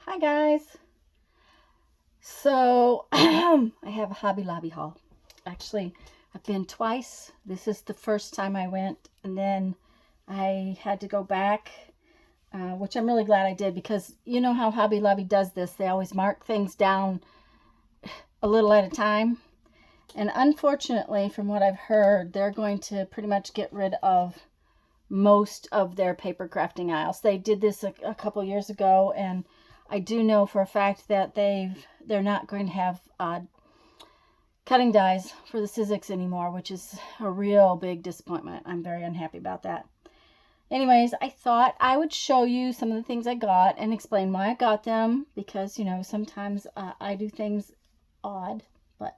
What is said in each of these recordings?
Hi guys. So I have a Hobby Lobby haul. Actually, I've been twice. This is the first time I went, and then I had to go back, which I'm really glad I did because you know how Hobby Lobby does this. They always mark things down a little at a time. And unfortunately, from what I've heard, they're going to pretty much get rid of most of their paper crafting aisles. They did this a couple years ago, and I do know for a fact that they're not going to have cutting dies for the Sizzix anymore, which is a real big disappointment. I'm very unhappy about that. Anyways, I thought I would show you some of the things I got and explain why I got them, because you know sometimes I do things odd, but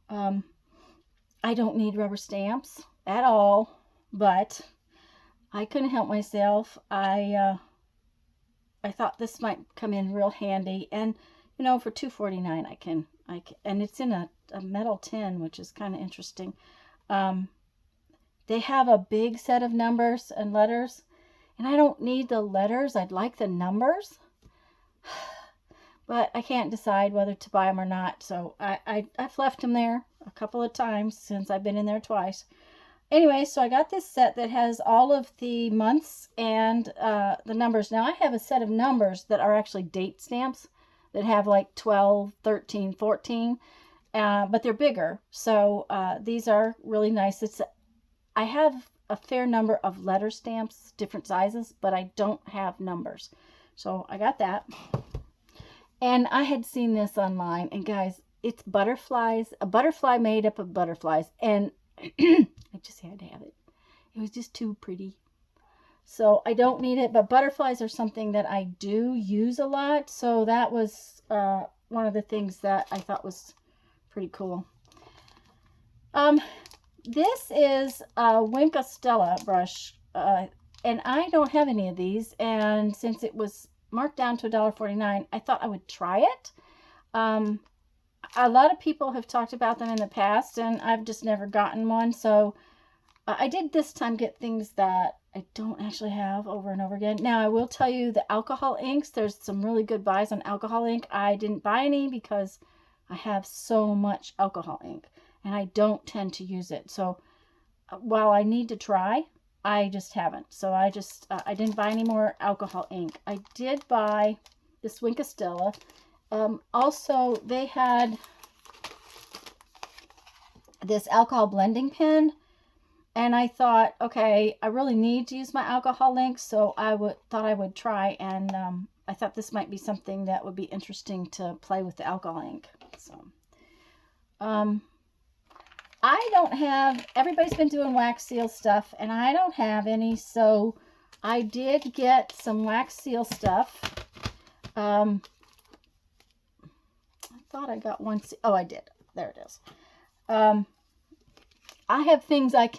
I don't need rubber stamps at all, but I couldn't help myself. I thought this might come in real handy, and you know, for $2.49 I can, and it's in a metal tin, which is kind of interesting. Um, they have a big set of numbers and letters, and I don't need the letters. I'd like the numbers, but I can't decide whether to buy them or not. So I've left them there a couple of times since I've been in there twice. Anyway, so I got this set that has all of the months and the numbers. Now I have a set of numbers that are actually date stamps that have like 12, 13, 14, but they're bigger. So these are really nice. I have a fair number of letter stamps, different sizes, but I don't have numbers. So I got that. And I had seen this online, and guys, it's butterflies, a butterfly made up of butterflies, and I just had to have it. It was just too pretty. So I don't need it, but butterflies are something that I do use a lot. So that was one of the things that I thought was pretty cool. This is a Wink Stella brush, and I don't have any of these. And since it was marked down to $1.49, I thought I would try it. A lot of people have talked about them in the past, and I've just never gotten one. So I did this time get things that I don't actually have over and over again. Now, I will tell you the alcohol inks, there's some really good buys on alcohol ink. I didn't buy any because I have so much alcohol ink, and I don't tend to use it. So while I need to try, I just haven't. So I didn't buy any more alcohol ink. I did buy this Wink Stella. Also, they had this alcohol blending pen, and I thought, okay, I really need to use my alcohol ink, so thought I would try, and I thought this might be something that would be interesting to play with the alcohol ink. So, I don't have. Everybody's been doing wax seal stuff, and I don't have any, so I did get some wax seal stuff. I thought I got one. Oh, I did. There it is. I have things I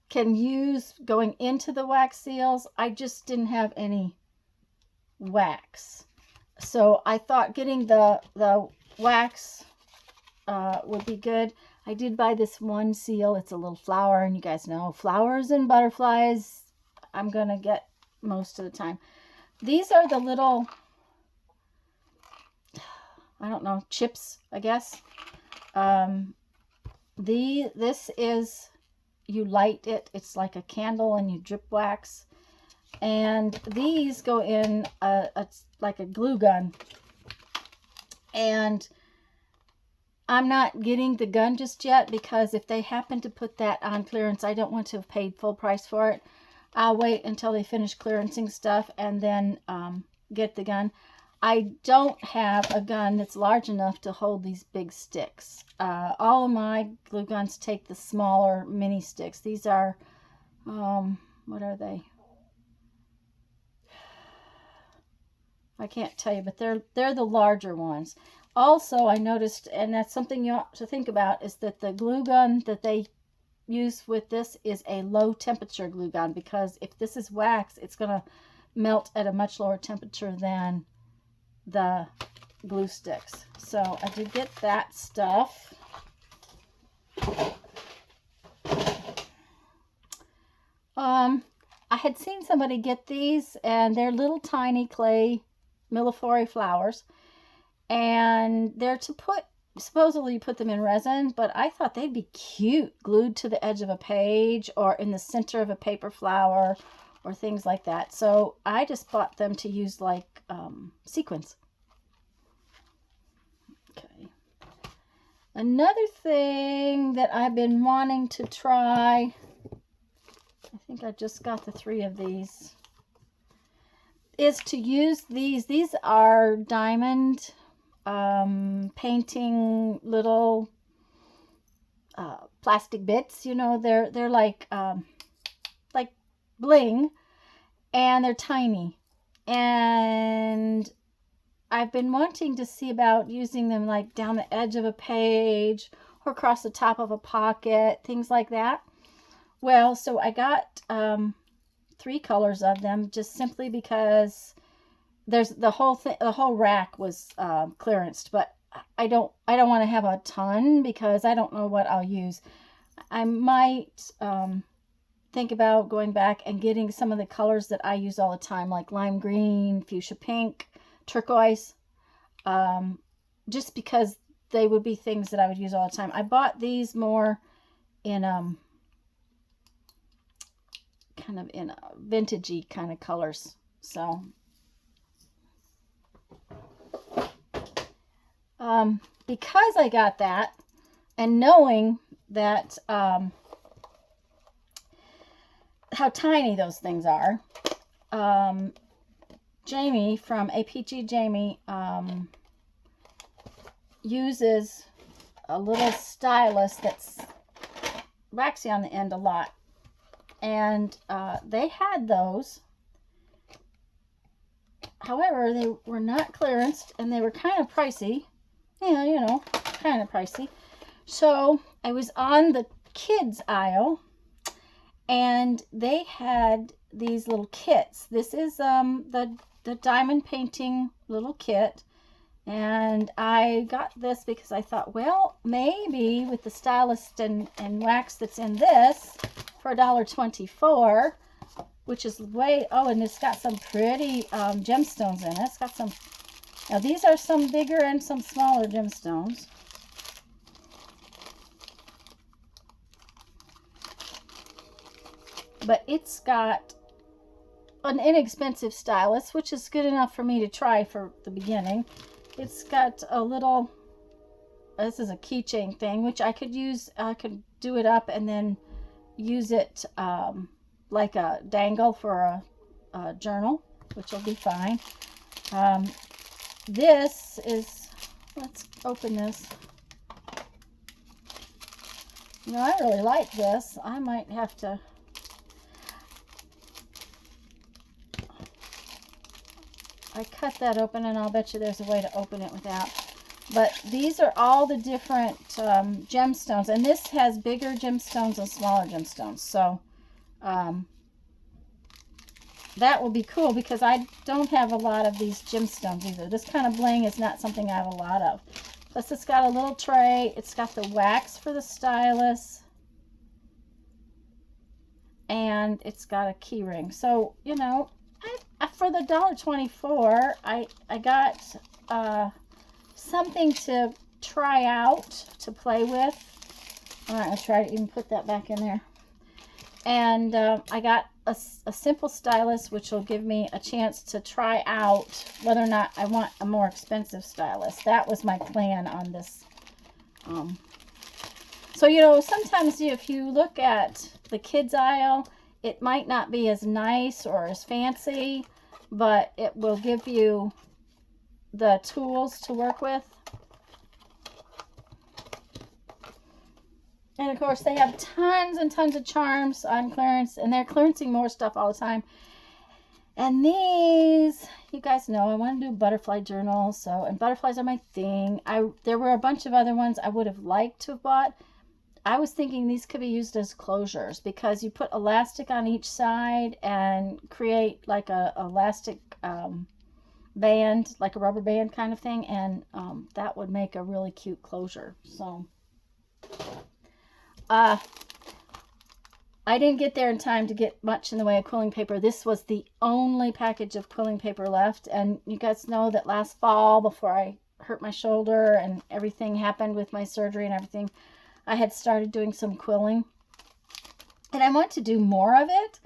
can use going into the wax seals. I just didn't have any wax. So I thought getting the wax would be good. I did buy this one seal. It's a little flower, and you guys know flowers and butterflies I'm going to get most of the time. These are the little, I don't know, chips, I guess. This is, you light it. It's like a candle, and you drip wax. And these go in like a glue gun. And I'm not getting the gun just yet because if they happen to put that on clearance, I don't want to have paid full price for it. I'll wait until they finish clearancing stuff and then get the gun. I don't have a gun that's large enough to hold these big sticks. All of my glue guns take the smaller mini sticks. These are, what are they? I can't tell you, but they're the larger ones. Also, I noticed, and that's something you ought to think about, is that the glue gun that they use with this is a low temperature glue gun, because if this is wax, it's going to melt at a much lower temperature than the glue sticks. So I did get that stuff. I had seen somebody get these, and they're little tiny clay milleflora flowers, and they're to put, supposedly you put them in resin, but I thought they'd be cute glued to the edge of a page or in the center of a paper flower or things like that. So I just bought them to use like sequins. Okay. Another thing that I've been wanting to try, I think I just got the 3 of these, is to use these. These are diamond painting little plastic bits. You know, they're like bling, and they're tiny. And I've been wanting to see about using them like down the edge of a page or across the top of a pocket, things like that. Well, so I got 3 colors of them just simply because there's the whole thing, the whole rack was clearanced, but I don't want to have a ton because I don't know what I'll use. I might think about going back and getting some of the colors that I use all the time, like lime green, fuchsia pink, turquoise, just because they would be things that I would use all the time. I bought these more in kind of in vintagey kind of colors. So because I got that, and knowing that how tiny those things are, Jamie from APG Jamie uses a little stylus that's waxy on the end a lot, and they had those. However, they were not clearanced, and they were kind of pricey. Yeah, you know, kind of pricey. So I was on the kids aisle, and they had these little kits. This is the diamond painting little kit, and I got this because I thought, well, maybe with the stylus and wax that's in this for $1.24, which is way, oh, and it's got some pretty gemstones in it. It's got some, now these are some bigger and some smaller gemstones. But it's got an inexpensive stylus, which is good enough for me to try for the beginning. It's got a little, this is a keychain thing, which I could use, I could do it up and then use it like a dangle for a journal, which will be fine. This is, let's open this. You know, I really like this. I might have to, I cut that open, and I'll bet you there's a way to open it without. But these are all the different gemstones, and this has bigger gemstones and smaller gemstones. So that will be cool because I don't have a lot of these gemstones either. This kind of bling is not something I have a lot of. Plus it's got a little tray. It's got the wax for the stylus. And it's got a key ring. So, you know, for the $1.24, I got something to try out, to play with. All right, I'll try to even put that back in there. And I got a simple stylus, which will give me a chance to try out whether or not I want a more expensive stylus. That was my plan on this. So, you know, sometimes if you look at the kids aisle, it might not be as nice or as fancy, but it will give you the tools to work with. And of course, they have tons and tons of charms on clearance, and they're clearancing more stuff all the time. And these, you guys know, I want to do butterfly journals, so, and butterflies are my thing. There were a bunch of other ones I would have liked to have bought. I was thinking these could be used as closures because you put elastic on each side and create like a elastic band, like a rubber band kind of thing, and that would make a really cute closure. So I didn't get there in time to get much in the way of quilling paper. This was the only package of quilling paper left. And you guys know that last fall, before I hurt my shoulder and everything happened with my surgery and everything, I had started doing some quilling. And I want to do more of it.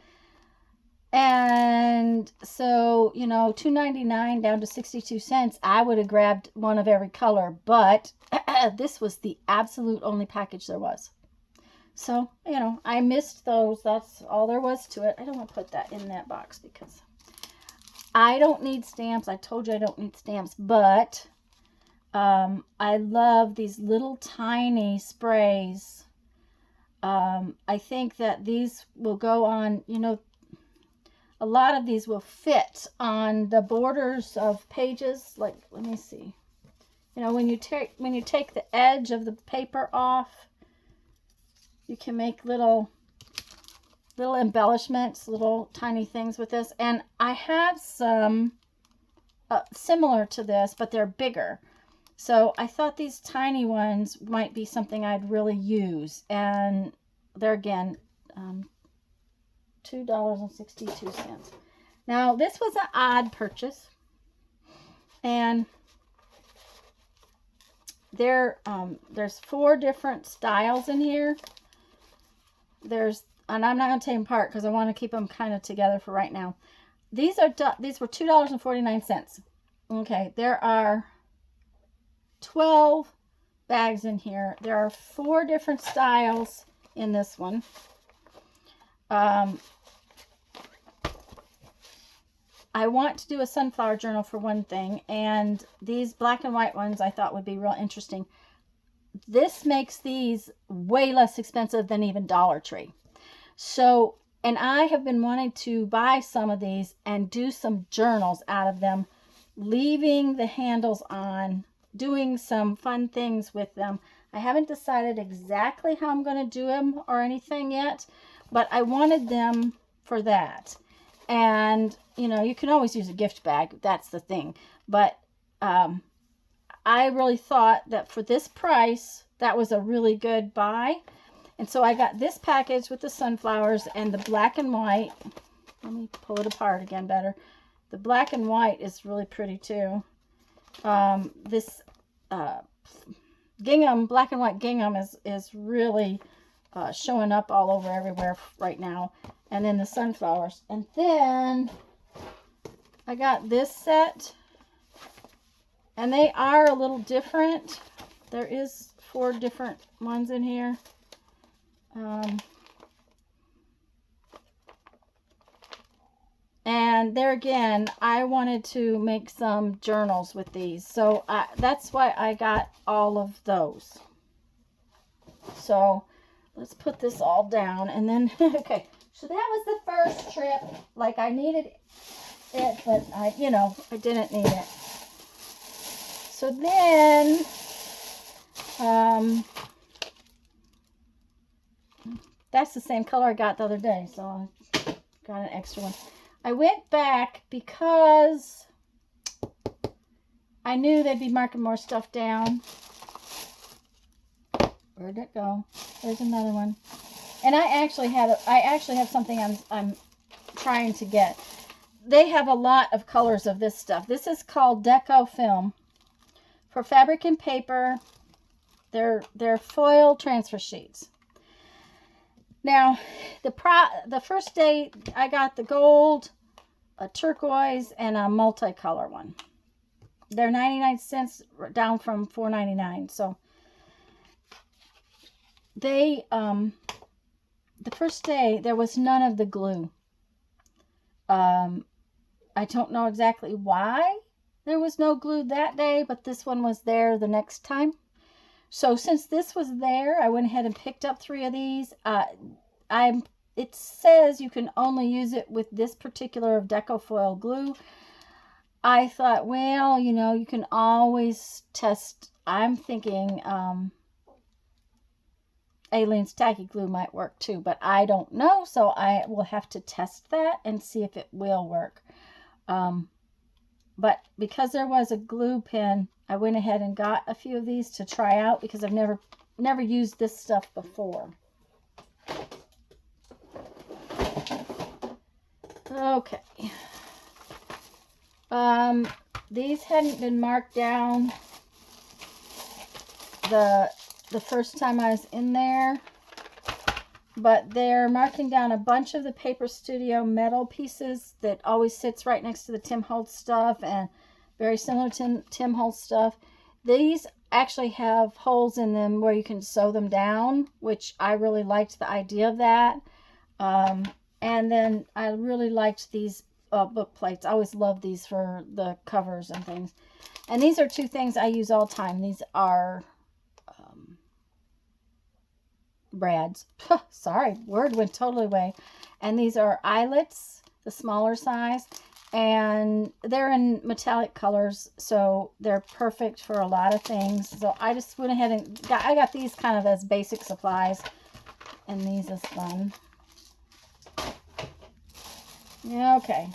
And so, you know, $2.99 down to 62 cents, I would have grabbed one of every color. But this was the absolute only package there was. So, you know, I missed those. That's all there was to it. I don't want to put that in that box because I don't need stamps. I told you I don't need stamps. But I love these little tiny sprays. I think that these will go on, you know, a lot of these will fit on the borders of pages. Like, let me see. You know, when you take the edge of the paper off, you can make little embellishments, little tiny things with this. And I have some similar to this, but they're bigger. So I thought these tiny ones might be something I'd really use. And they're, again, $2.62. Now, this was an odd purchase. And there's 4 different styles in here. And I'm not going to take them apart because I want to keep them kind of together for right now. These were $2.49. Okay, there are 12 bags in here. There are 4 different styles in this one. I want to do a sunflower journal for one thing, and these black and white ones I thought would be real interesting. This makes these way less expensive than even Dollar Tree. So, and I have been wanting to buy some of these and do some journals out of them, leaving the handles on, doing some fun things with them. I haven't decided exactly how I'm going to do them or anything yet, but I wanted them for that. And, you know, you can always use a gift bag. That's the thing. But I really thought that for this price, that was a really good buy. And so I got this package with the sunflowers and the black and white. Let me pull it apart again better. The black and white is really pretty too. This gingham, black and white gingham is really showing up all over everywhere right now. And then the sunflowers. And then I got this set. And they are a little different. There is 4 different ones in here. And there again, I wanted to make some journals with these. So that's why I got all of those. So let's put this all down. And then, okay. So that was the first trip. Like, I needed it, but I didn't need it. So then, that's the same color I got the other day. So I got an extra one. I went back because I knew they'd be marking more stuff down. Where'd it go? There's another one. And I actually have something I'm trying to get. They have a lot of colors of this stuff. This is called Deco Film for fabric and paper. They're foil transfer sheets. Now, the first day I got the gold, a turquoise, and a multicolor one. They're 99 cents down from $4.99. So they the first day there was none of the glue. I don't know exactly why there was no glue that day, but this one was there the next time. So since this was there, I went ahead and picked up 3 of these. It says you can only use it with this particular Deco Foil glue. I thought, well, you know, you can always test. I'm thinking Aleene's Tacky Glue might work too, but I don't know. So I will have to test that and see if it will work. But because there was a glue pen, I went ahead and got a few of these to try out because I've never used this stuff before. Okay. These hadn't been marked down the first time I was in there, but they're marking down a bunch of the Paper Studio metal pieces that always sits right next to the Tim Holtz stuff, and very similar to Tim Holtz stuff. These actually have holes in them where you can sew them down, which I really liked the idea of that. And then I really liked these book plates. I always love these for the covers and things. And these are two things I use all the time. These are brads. Sorry, word went totally away. And these are eyelets, the smaller size. And they're in metallic colors, so they're perfect for a lot of things. So I just went ahead and I got these kind of as basic supplies. And these is fun. Yeah, okay.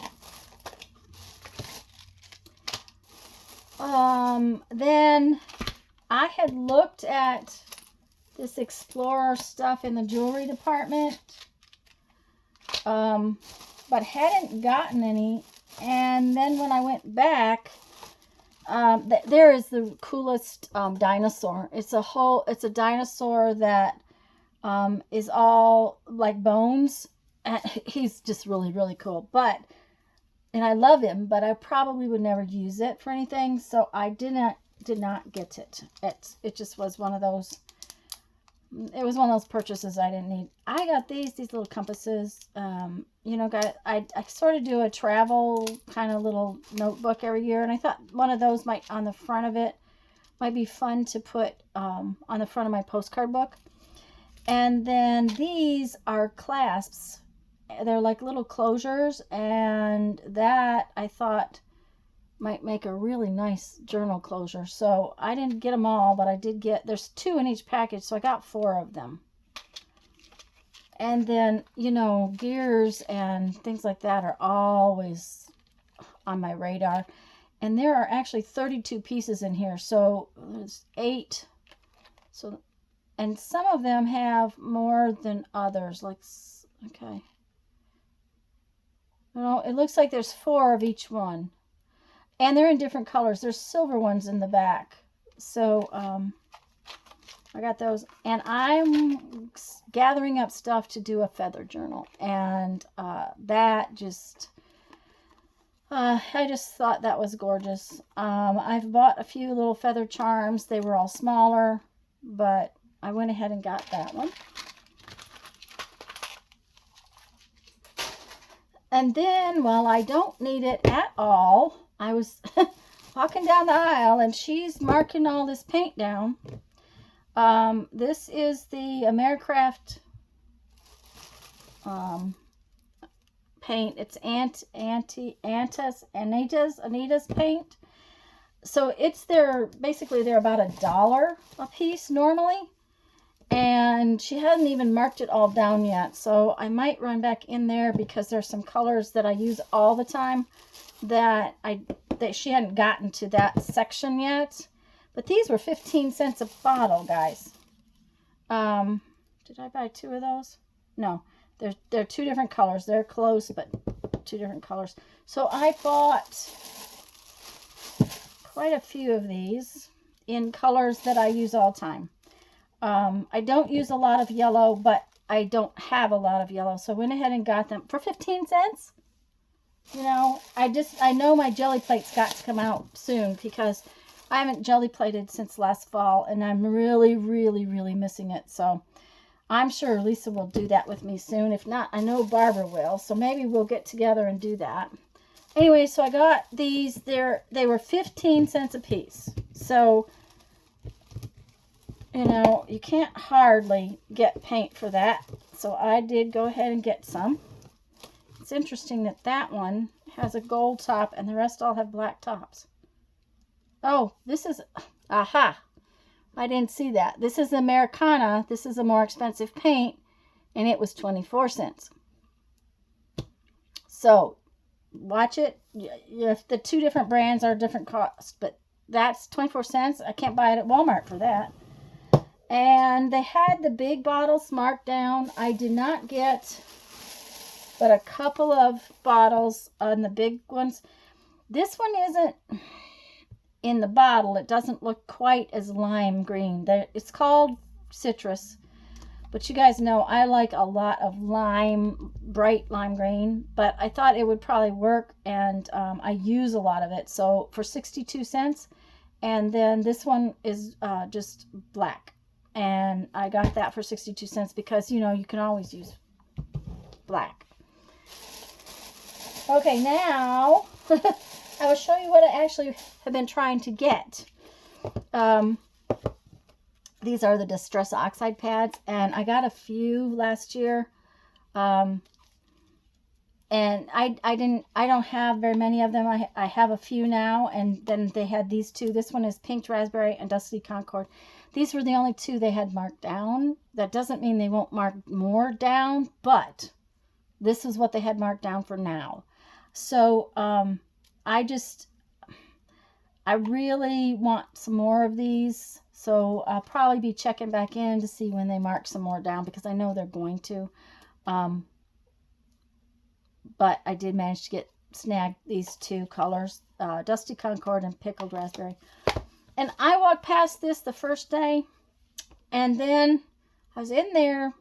Then I had looked at this Explorer stuff in the jewelry department, but hadn't gotten any. And then when I went back, there is the coolest dinosaur. It's a dinosaur that is all like bones. And he's just really, really cool. And I love him, but I probably would never use it for anything. So I did not get it. It just was one of those. It was one of those purchases I didn't need. I got these little compasses. You know, I sort of do a travel kind of little notebook every year, and I thought one of those might on the front of it might be fun to put on the front of my postcard book. And then these are clasps. They're like little closures, and that I thought might make a really nice journal closure. So I didn't get them all, but I did get, there's 2 in each package, so I got 4 of them. And then, you know, gears and things like that are always on my radar. And there are actually 32 pieces in here, so there's 8. So, and some of them have more than others. Like, okay. Well, it looks like there's 4 of each one. And they're in different colors. There's silver ones in the back. So, I got those. And I'm gathering up stuff to do a feather journal. And that just... I just thought that was gorgeous. I've bought a few little feather charms. They were all smaller, but I went ahead and got that one. And then, while I don't need it at all, I was walking down the aisle and she's marking all this paint down. This is the Americraft paint. It's Anita's paint. So it's basically they're about $1 a piece normally. And she hadn't even marked it all down yet. So I might run back in there because there's some colors that I use all the time that she hadn't gotten to that section yet. But these were 15 cents a bottle, guys. Did I buy 2 of those? No. They're 2 different colors. They're close, but 2 different colors. So I bought quite a few of these in colors that I use all the time. I don't use a lot of yellow, but I don't have a lot of yellow. So I went ahead and got them for 15 cents. You know, I know my jelly plates got to come out soon because I haven't jelly plated since last fall, and I'm really, really, really missing it. So I'm sure Lisa will do that with me soon. If not, I know Barbara will. So maybe we'll get together and do that. Anyway, so I got these. They were 15 cents a piece. So, you know, you can't hardly get paint for that. So I did go ahead and get some. It's interesting that that one has a gold top and the rest all have black tops. Oh, this is, aha. I didn't see that. This is Americana. This is a more expensive paint, and it was 24 cents. So, watch it. If the 2 different brands are different cost, but that's 24 cents. I can't buy it at Walmart for that. And they had the big bottles marked down. I did not get but a couple of bottles on the big ones. This one isn't in the bottle. It doesn't look quite as lime green. It's called citrus, but you guys know I like a lot of lime, bright lime green, but I thought it would probably work, and I use a lot of it. So for 62 cents, and then this one is just black, and I got that for 62 cents because, you know, you can always use black. Okay, now I will show you what I actually have been trying to get. These are the Distress Oxide pads, and I got a few last year. And I don't have very many of them. I have a few now, and then they had these two. This one is Pink Raspberry and Dusty Concord. These were the only two they had marked down. That doesn't mean they won't mark more down, but this is what they had marked down for now. So I really want some more of these. So I'll probably be checking back in to see when they mark some more down, because I know they're going to. But I did manage to snag these two colors, Dusty Concord and Pickled Raspberry. And I walked past this the first day, and then I was in there,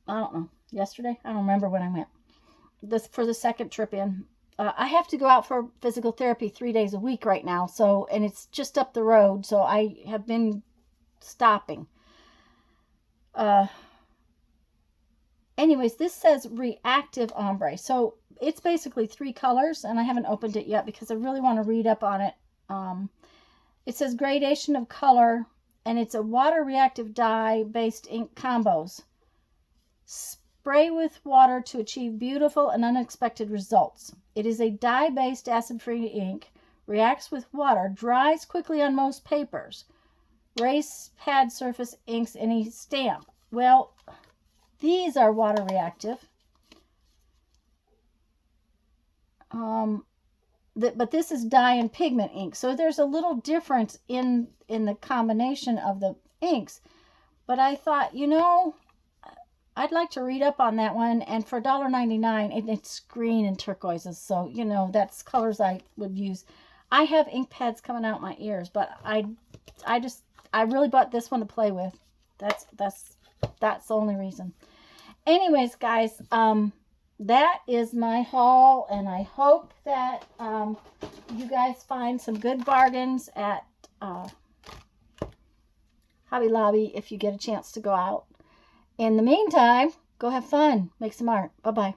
I don't know, yesterday? I don't remember when I went. For the second trip in. I have to go out for physical therapy 3 days a week right now, so, and it's just up the road, so I have been stopping. Anyways, this says Reactive Ombre, so it's basically 3 colors, and I haven't opened it yet because I really want to read up on it. It says Gradation of Color, and it's a water reactive dye-based ink combos. Spray with water to achieve beautiful and unexpected results. It is a dye-based acid-free ink, reacts with water, dries quickly on most papers, raised pad surface inks any stamp. Well, these are water reactive. But this is dye and pigment ink, so there's a little difference in the combination of the inks. But I thought, you know, I'd like to read up on that one, and for $1.99, it's green and turquoises, so, you know, that's colors I would use. I have ink pads coming out my ears, but I really bought this one to play with. That's the only reason. Anyways, guys, that is my haul, and I hope that you guys find some good bargains at Hobby Lobby if you get a chance to go out. In the meantime, go have fun. Make some art. Bye-bye.